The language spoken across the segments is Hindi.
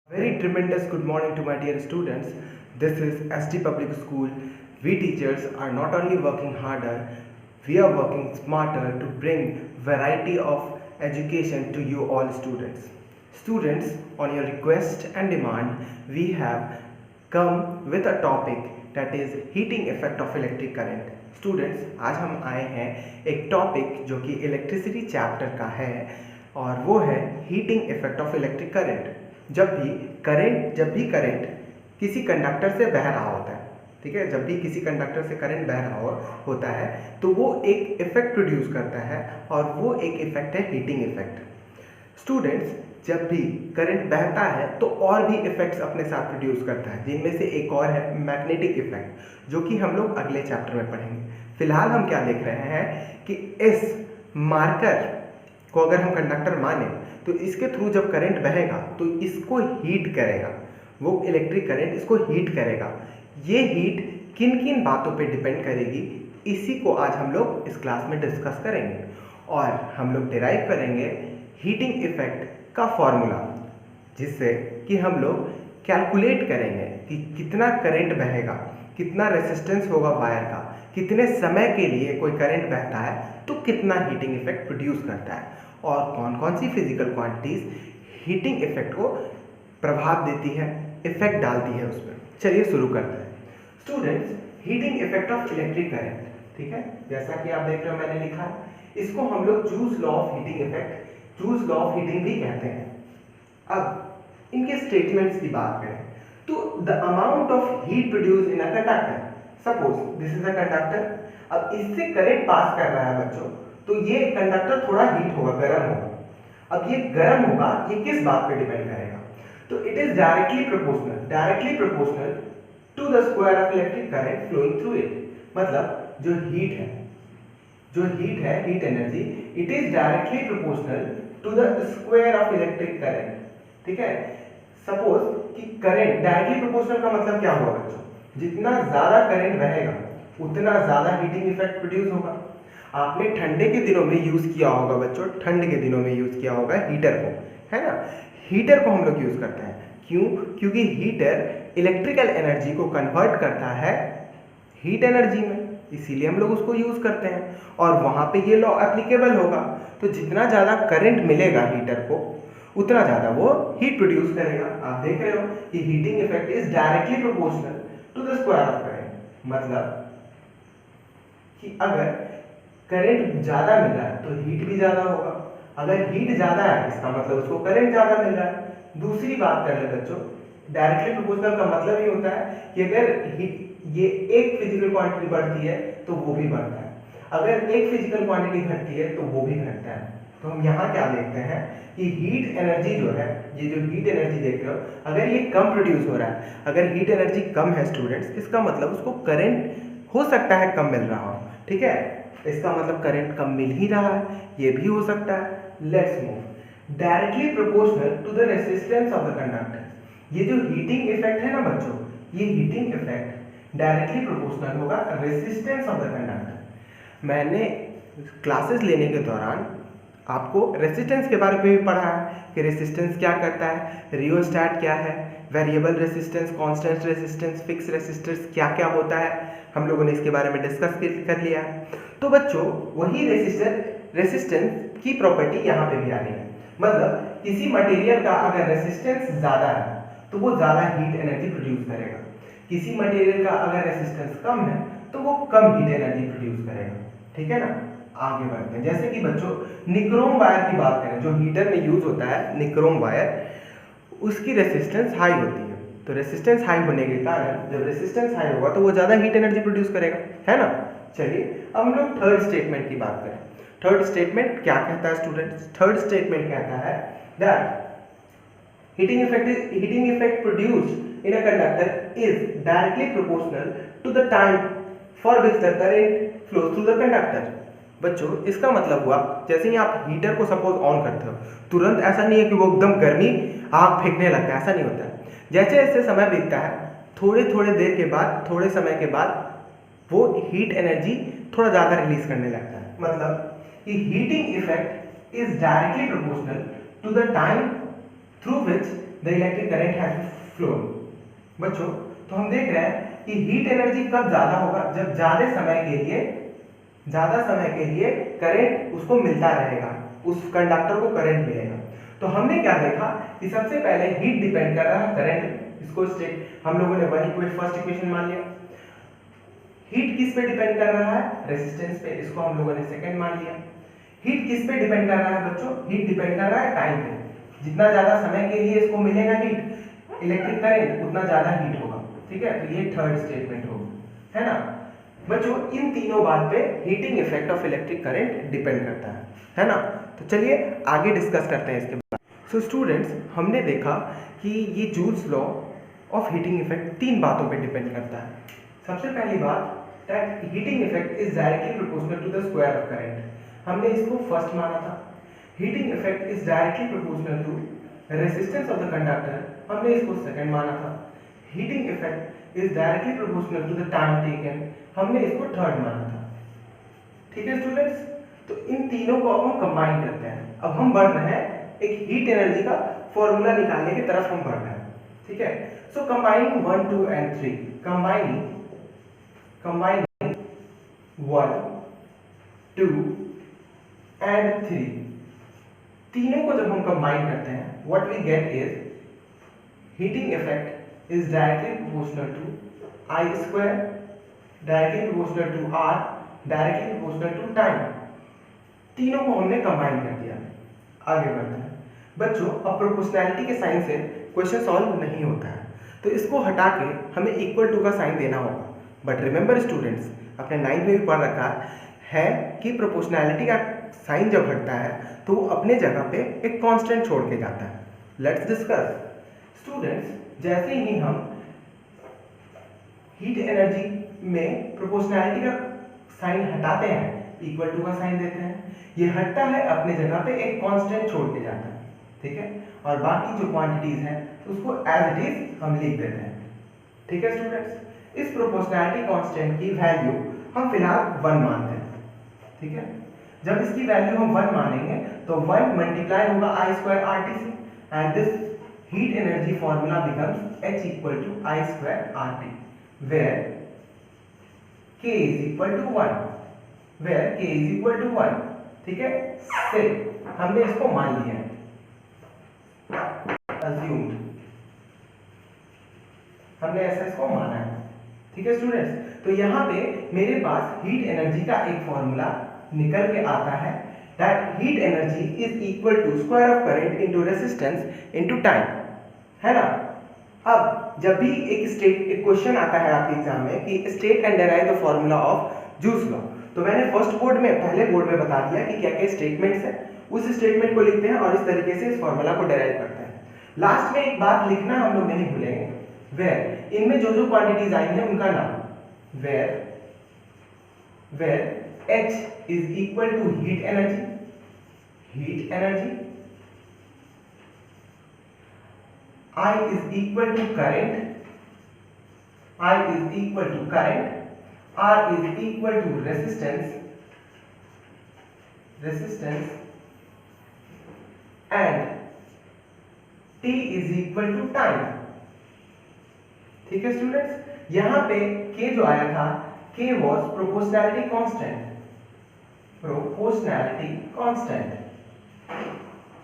Very tremendous good morning to my dear students. This is ST Public School. We teachers are not only working harder, we are working smarter to bring variety of education to you all students. Students, on your request and demand, we have come with a topic that is heating effect of electric current. Students, आज हम आए हैं एक टॉपिक जो कि इलेक्ट्रिसिटी चैप्टर का है और वो है heating effect of electric current. जब भी करंट किसी कंडक्टर से बह रहा होता है, ठीक है, जब भी किसी कंडक्टर से करंट बह रहा होता है तो वो एक इफेक्ट प्रोड्यूस करता है और वो एक इफेक्ट है हीटिंग इफेक्ट। स्टूडेंट्स, जब भी करंट बहता है तो और भी इफेक्ट्स अपने साथ प्रोड्यूस करता है, जिनमें से एक और है मैग्नेटिक इफेक्ट, जो कि हम लोग अगले चैप्टर में पढ़ेंगे। फिलहाल हम क्या देख रहे हैं कि इस मार्कर को अगर हम कंडक्टर माने तो इसके थ्रू जब करंट बहेगा तो इसको हीट करेगा, वो इलेक्ट्रिक करंट इसको हीट करेगा। ये हीट किन किन बातों पे डिपेंड करेगी, इसी को आज हम लोग इस क्लास में डिस्कस करेंगे और हम लोग डिराइव करेंगे हीटिंग इफेक्ट का फॉर्मूला, जिससे कि हम लोग कैलकुलेट करेंगे कि कितना करंट बहेगा, कितना रेजिस्टेंस होगा वायर का, कितने समय के लिए कोई करंट बहता है तो कितना हीटिंग इफेक्ट प्रोड्यूस करता है और कौन कौन सी फिजिकल क्वांटिटीज हीटिंग इफेक्ट को प्रभाव देती है, इफेक्ट डालती है उस पर। चलिए शुरू करते हैं। Students, heating effect of electric current, ठीक है, जैसा कि आप देख रहे हो मैंने लिखा है, इसको हम लोग joules law of heating effect, joules law of heating भी कहते हैं। अब इनके स्टेटमेंट्स की बात करें तो the amount of heat produce in a conductor, suppose this is a conductor, अब इससे करंट पास कर रहा है बच्चों, तो ये कंडक्टर थोड़ा हीट होगा, गर्म होगा। अब ये गर्म होगा, ये किस बात पे डिपेंड करेगा, तो it is directly proportional to the square of electric current flowing through it. मतलब जो हीट है, heat energy, it is directly proportional to the square of electric current, ठीक है। सपोज कि करंट डायरेक्टली प्रोपोर्शनल का मतलब क्या हुआ बच्चों, जितना ज्यादा करंट बहेगा उतना ज्यादा हीटिंग इफेक्ट प्रोड्यूस होगा। आपने ठंडे के दिनों में यूज किया होगा बच्चों, ठंड के दिनों में यूज किया होगा हीटर को, है ना। हीटर को हम लोग यूज करते हैं, क्यों? क्योंकि हीटर इलेक्ट्रिकल एनर्जी को कन्वर्ट करता है हीट एनर्जी में, इसीलिए हम लोग उसको यूज करते हैं और वहां पे ये लॉ एप्लीकेबल होगा। तो जितना ज्यादा करंट मिलेगा हीटर को उतना ज्यादा वो हीट प्रोड्यूस करेगा। आप देख रहे हो कि heating effect is directly proportional to the square of current. मतलब कि अगर करंट ज्यादा मिल रहा है तो हीट भी ज्यादा होगा, अगर हीट ज्यादा है इसका मतलब उसको करंट ज्यादा मिल रहा है। दूसरी बात कर ले बच्चों, डायरेक्टली प्रोपोर्शनल का मतलब ये होता है कि अगर ये एक फिजिकल क्वांटिटी बढ़ती है तो वो भी बढ़ता है, अगर एक फिजिकल क्वांटिटी घटती है तो वो भी घटता है। तो हम यहाँ क्या देखते हैं कि हीट एनर्जी जो है, ये जो हीट एनर्जी देख रहे हो, अगर ये कम प्रोड्यूस हो रहा है, अगर हीट एनर्जी कम है स्टूडेंट्स, इसका मतलब उसको करंट हो सकता है कम मिल रहा हो, ठीक है, इसका मतलब करंट कम मिल ही रहा है, ये भी हो सकता है। Let's move directly proportional to the resistance of the conductor. ये जो हीटिंग इफेक्ट है ना बच्चों, ये हीटिंग इफेक्ट डायरेक्टली प्रोपोर्शनल होगा रेजिस्टेंस ऑफ द कंडक्टर। मैंने क्लासेस लेने के दौरान आपको रेजिस्टेंस के बारे में भी पढ़ा है कि रेजिस्टेंस क्या करता है, रियोस्टैट क्या है, variable resistance, constant resistance, fix resistance क्या क्या होता है, हम लोगों ने इसके बारे में डिस्कस कर लिया है। तो बच्चों वही रेजिस्टेंस की प्रॉपर्टी यहाँ पे भी आ रही है। मतलब किसी मटेरियल का अगर रेजिस्टेंस ज्यादा है तो वो ज्यादा हीट एनर्जी प्रोड्यूस करेगा, किसी मटेरियल का अगर रेजिस्टेंस कम है तो वो कम हीट एनर्जी प्रोड्यूस करेगा, ठीक है ना। आगे बढ़ते हैं, जैसे कि बच्चों निक्रोम वायर की बात करें, जो हीटर में यूज होता है निक्रोम वायर, उसकी रेजिस्टेंस हाई होती है। तो रेजिस्टेंस हाई होने के कारण जब रेजिस्टेंस हाई होगा तो वो ज्यादा हीट एनर्जी प्रोड्यूस करेगा, है ना। चलिए अब हम लोग थर्ड स्टेटमेंट की बात करें। थर्ड स्टेटमेंट क्या कहता है स्टूडेंट्स? थर्ड स्टेटमेंट कहता है that heating effect produced in a conductor is directly proportional to the time for which the current flows through the conductor. बच्चों इसका मतलब हुआ, जैसे ही आप हीटर को सपोज ऑन करते हो, तुरंत ऐसा नहीं है कि वो एकदम गर्मी आग फेंकने लगता है, ऐसा नहीं होता है। जैसे जैसे समय बीतता है, थोड़े देर के बाद, थोड़े समय के बाद वो हीट एनर्जी थोड़ा ज़्यादा रिलीज करने लगता है। मतलब कि heating effect is directly proportional to the time through which the electric current has phloem. बच्चों, तो हम देख रहे हैं कि हीट एनर्जी कब ज्यादा होगा, जब ज्यादा समय के लिए करंट उसको मिलता रहेगा, उस कंडक्टर को करंट मिलेगा। तो हमने क्या देखा कि सबसे पहले हीट डिपेंड कर रहा है करंट, इसको स्टेट हम लोगों ने वही फर्स्ट इक्वेशन मान लिया। हीट किस पे डिपेंड कर रहा है, रेजिस्टेंस पे, इसको हम लोगों ने सेकंड मान लिया। हीट किस पे डिपेंड कर रहा है बच्चों, हीट डिपेंड कर रहा है टाइम पे। जितना ज्यादा समय के लिए इसको मिलेगा हीट इलेक्ट्रिक करंट, उतना ज्यादा हीट होगा। ठीक है, तो ये थर्ड स्टेटमेंट होगा, है ना बच्चों। इन तीनों बात पे heating effect of electric current depend करता है ना। तो चलिए आगे डिस्कस करते हैं इसके बाद। सो स्टूडेंट्स, हमने देखा कि ये Joule's law of heating effect तीन बातों पे डिपेंड करता है। सबसे पहली बात, that heating effect is directly proportional to the square of current. हमने इसको फर्स्ट माना था। Heating effect is directly proportional to resistance of the conductor, हमने इसको सेकंड माना था। Heating effect is directly proportional to the time taken, हमने इसको थर्ड माना था। ठीक है स्टूडेंट्स, तो इन तीनों को अब हम कंबाइन करते हैं। अब हम बढ़ रहे हैं एक हीट एनर्जी का फॉर्मूला निकालने की तरफ हम बढ़ रहे हैं। ठीक है, so combining 1, 2 and 3, combining 1, 2 and 3, तीनों को जब हम कंबाइन करते हैं, what we get is heating effect is directly proportional to I square, directly proportional to R, directly proportional to time. तीनों को हमने कंबाइन कर दिया। आगे बढ़ते हैं बच्चों। अब प्रोपोर्शनैलिटी के साइन से क्वेश्चन सॉल्व नहीं होता है, तो इसको हटा के हमें इक्वल टू का साइन देना होगा। बट रिमेंबर स्टूडेंट्स, अपने 9th में भी पढ़ रखा है कि प्रोपोर्शनैलिटी का साइन जब हटता है तो वो अपने जगह पे एक कांस्टेंट छोड़ के जाता है। Let's discuss students. जैसे ही हम हीट एनर्जी में प्रोपोर्शनैलिटी का साइन हटाते हैं, इक्वल टू का साइन देते हैं, ये हटता है अपने जगह पे एक कांस्टेंट छोड़ के जाता है। ठीक है, और बाकी जो क्वांटिटीज हैं उसको एज इट इज हम लिख देते हैं। ठीक है स्टूडेंट्स, इस प्रोपोर्शनैलिटी कांस्टेंट की वैल्यू हम फिलहाल 1 मानते हैं। ठीक है, जब इसकी वैल्यू हम 1 मानेंगे तो 1 मल्टीप्लाई होगा आई स्क्वायर आर टी से, and this heat energy formula becomes H equal to I square R T, where K is equal to 1, where K is equal to 1। ठीक है, से हमने इसको मान लिया है, assumed, हमने ऐसा इसको माना है। ठीक है स्टूडेंट्स, तो यहाँ पे मेरे पास हीट एनर्जी का एक फॉर्मूला निकल के आता है, that heat energy is equal to square of current into resistance into time, है ना। अब जब भी एक क्वेश्चन आता है आपके एग्जाम में कि state and derive the formula of joules law, तो मैंने पहले बोर्ड में बता दिया कि क्या क्या स्टेटमेंट्स हैं, उस स्टेटमेंट को लिखते हैं और इस तरीके से इस फॉर्मूला को डेराइव करते हैं। लास्ट में एक बात लिखना हम लोग नहीं भूलेंगे, वेयर, इनमें जो जो क्वांटिटीज आई हैं उनका नाम, where H is equal to heat energy, I is equal to current, R is equal to resistance, and T is equal to time। ठीक है स्टूडेंट्स, यहां पे K जो आया था, K was proportionality constant,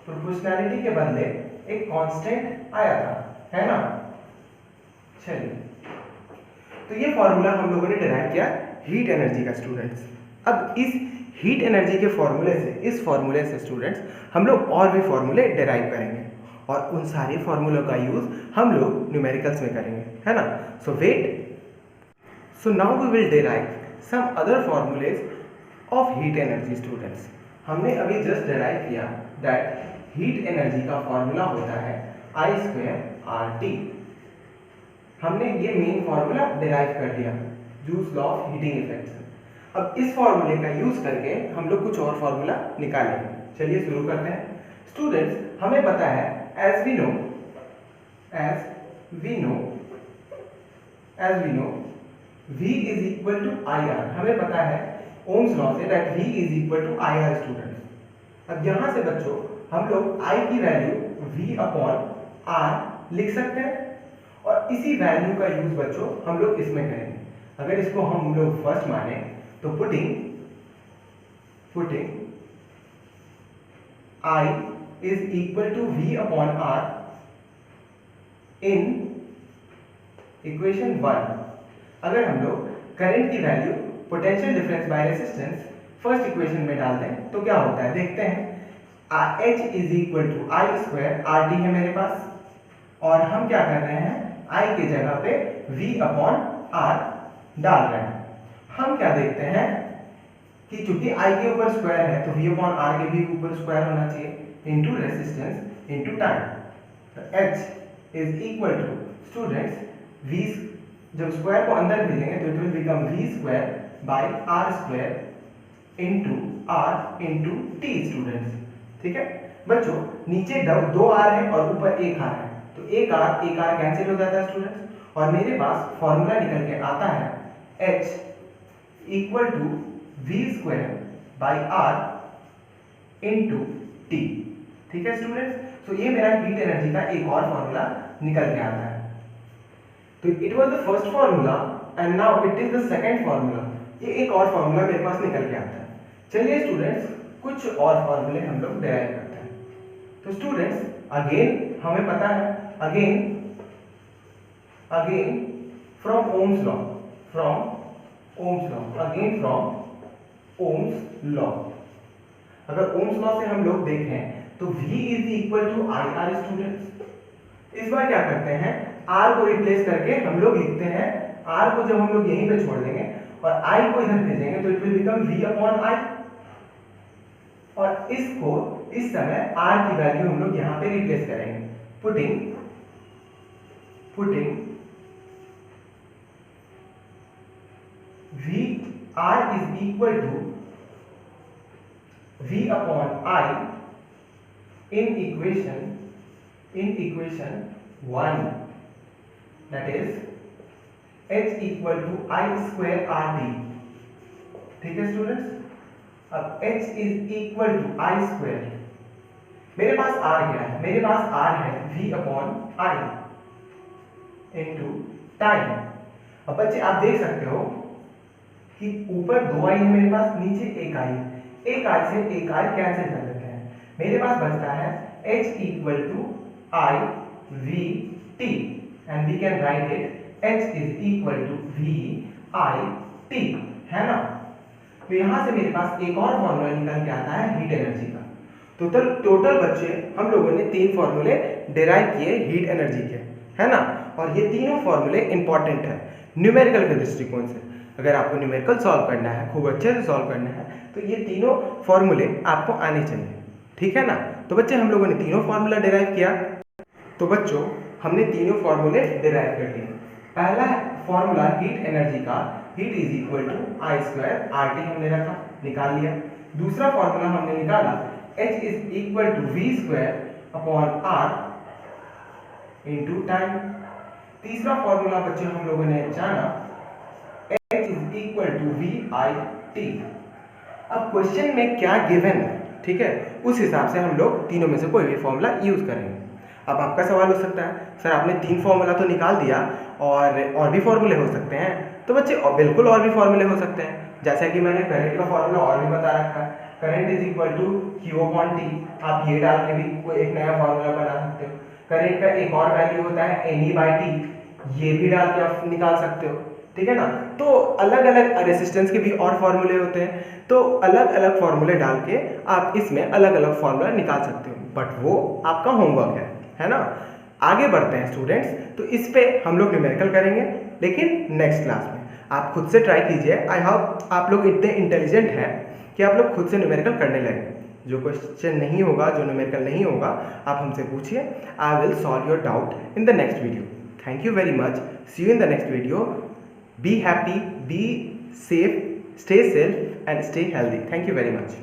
proportionality के बदले एक कांस्टेंट आया था, है ना। चलिए, तो ये फॉर्मूला हम लोगों ने डिराइव किया हीट एनर्जी का स्टूडेंट्स। अब इस हीट एनर्जी के इस फॉर्मूले से स्टूडेंट्स हम लोग और भी फॉर्मूले डिराइव करेंगे, और उन सारे फॉर्मूलों का यूज हम लोग न्यूमेरिकल्स में करेंगे, है ना। So now we will derive some other formulas of heat energy students. हमने अभी जस्ट डिराइव किया दैट हीट एनर्जी का फॉर्मूला होता है आई स्क्वायर आर टी। हमने ये मेन फॉर्मूला डिराइव कर दिया joules law of heating effect से। अब इस फॉर्मूले का यूज करके हम लोग कुछ और फॉर्मूला निकालेंगे। चलिए शुरू करते हैं स्टूडेंट्स। हमें पता है as we know V is equal to I R. हमें पता है ओम्स लॉ से that V is equal to I R students. अब यहां से बच्चों हम लोग I की वैल्यू V अपॉन R लिख सकते हैं। और इसी वैल्यू का यूज बच्चों हम लोग इसमें करेंगे। अगर इसको हम लोग फर्स्ट माने तो putting I is equal to V upon R in equation 1। अगर हम लोग करंट की value potential difference by resistance first equation में डाल दें तो क्या होता है देखते हैं। H is equal to I square R T है मेरे पास, और हम क्या कर रहे हैं I की जगह पे V अपॉन R डाल रहे हैं। हम क्या देखते हैं कि चूंकि I के ऊपर स्क्वायर है तो V अपॉन R के भी ऊपर स्क्वायर होना चाहिए इनटू रेजिस्टेंस इनटू टाइम। तो H is equal to students V, जब स्क्वायर को अंदर भेजेंगे तो it will become V square by R square into R into T students. ठीक है बच्चों, नीचे दो R है और ऊपर एक R है, तो एक R कैंसिल हो जाता है स्टूडेंट्स, और मेरे पास फॉर्मूला निकल के आता है H equal to V square by R into T। ठीक है स्टूडेंट्स, तो ये मेरा हीट एनर्जी का एक और फॉर्मूला निकल के आता है। तो it was the first formula and now it is the second formula. ये एक और फॉर्मूला मेरे पास निकल के आता है। चलिए स्टूडेंट्स कुछ और फॉर्मूले हम लोग डिराइव करते हैं। तो स्टूडेंट्स अगेन हमें पता है अगेन फ्रॉम ओम्स लॉ, अगर ओम्स लॉ से हम लोग देखें तो V is equal to I R students. इस बार क्या करते हैं R को रिप्लेस करके हम लोग लिखते हैं, R को जब हम लोग यहीं पे छोड़ देंगे और I को इधर भेजेंगे तो it will become V upon I, और इसको इस समय R की वैल्यू हम लोग यहाँ पे रिप्लेस करेंगे। Putting V R is equal to V upon I in equation 1, that is H equal to I square RT। ठीक है स्टूडेंट्स, अब H is equal to I square, मेरे पास R क्या है, मेरे पास R है V upon I into time. अब बच्चे आप देख सकते हो कि ऊपर 2i है मेरे पास, नीचे एक i है, एक i से एक i कैंसिल कर देते हैं, मेरे पास बचता है h equal to i v t and we can write it h is equal to v i t, है ना। तो यहां से मेरे पास एक और फॉर्मूला निकल के आता है हीट एनर्जी का। तो टोटल बच्चे हम लोगों ने 3 फॉर्मूले डिराइव किए हीट एनर्जी के, है ना। और ये तीनों फॉर्मूले इंपॉर्टेंट है न्यूमेरिकल के दृष्टिकोण से। अगर आपको न्यूमेरिकल सॉल्व करना है, खूब अच्छे से सॉल्व करना है, तो ये तीनों फॉर्मूले आपको आने चाहिए, ठीक है ना। तो बच्चे हम लोगों ने तीनों फॉर्मूला डिराइव किया। तो बच्चों हमने तीनों फॉर्मूले डिराइव कर लिए। पहला फॉर्मूला हीट एनर्जी का, heat is equal to I square R T हमने रखा, निकाल लिया। दूसरा फॉर्मूला हमने निकाला H is equal to V square upon R into time. तीसरा फॉर्मूला बच्चे हम लोगों ने जाना H is equal to V I T. अब क्वेश्चन में क्या गिवन है, ठीक है, उस हिसाब से हम लोग तीनों में से कोई भी फॉर्मूला यूज करेंगे। अब आपका सवाल हो सकता है सर आपने 3 फॉर्मूला तो निकाल दिया और भी फॉर्मूले हो सकते हैं। तो बच्चे बिल्कुल और भी फॉर्मूले हो सकते हैं, जैसा कि मैंने करंट का फॉर्मूला और भी बता रखा है, current is equal to Q upon T. आप ये डाल के भी कोई एक नया फॉर्मूला बना सकते हो। करंट का एक और वैल्यू होता है एन बाई टी, ये भी डाल के आप निकाल सकते हो, ठीक है ना। तो अलग अलग रेसिस्टेंस के भी और फॉर्मूले होते हैं, तो अलग अलग फॉर्मूले डाल के आप इसमें अलग अलग फॉर्मूला निकाल सकते हो, बट वो आपका होमवर्क है ना। आगे बढ़ते हैं स्टूडेंट्स, तो इस पे हम लोग न्यूमेरिकल करेंगे, लेकिन नेक्स्ट क्लास में। आप खुद से ट्राई कीजिए। आई होप आप लोग इतने इंटेलिजेंट हैं कि आप लोग खुद से न्यूमेरिकल करने लगे। जो क्वेश्चन नहीं होगा, जो न्यूमेरिकल नहीं होगा, आप हमसे पूछिए। I will solve your doubt in the next video. Thank you very much. See you in the next video. Be happy, be safe, stay safe and stay healthy. Thank you very much.